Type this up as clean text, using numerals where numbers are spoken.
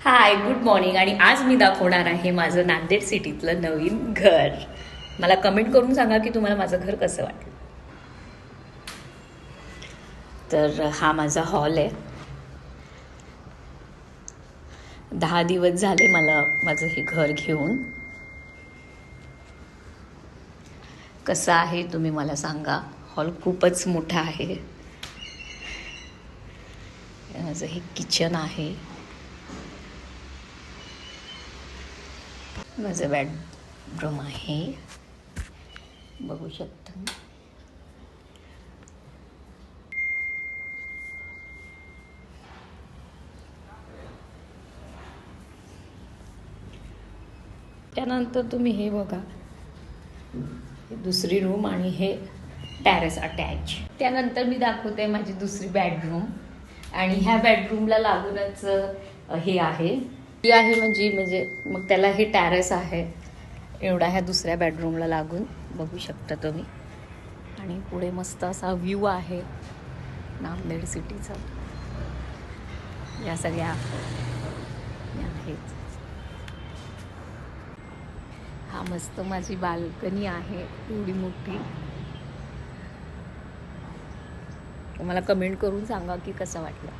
हाय, good morning. आणि आज मी दाखवणार आहे माझं नांदेड सिटीतलं नवीन घर. मला कमेंट करून सांगा की तुम्हाला माझं घर कसं वाटलं. तर हा माझा हॉल आहे. 10 दिवस झाले मला माझं हे घर घेऊन. कसं आहे तुम्ही मला सांगा. हॉल खूपच मोठा आहे. माझं हे किचन आहे. माझं बेडरूम आहे, बघू शकता. त्यानंतर तुम्ही हे बघा, दुसरी रूम आणि हे टॅरेस अटॅच. त्यानंतर मी दाखवते माझी दुसरी बेडरूम. आणि ह्या बेडरूमला लागूनच हे आहे, ती आहे म्हणजे मग त्याला हे टॅरेस आहे एवढा ह्या दुसऱ्या बेडरूमला लागून, बघू शकता तुम्ही. आणि पुढे मस्त असा व्ह्यू आहे नांदेड सिटीचा. या सगळ्या आहेत. हा मस्त माझी बाल्कनी आहे एवढी मोठी. मला कमेंट करून सांगा की कसं वाटलं.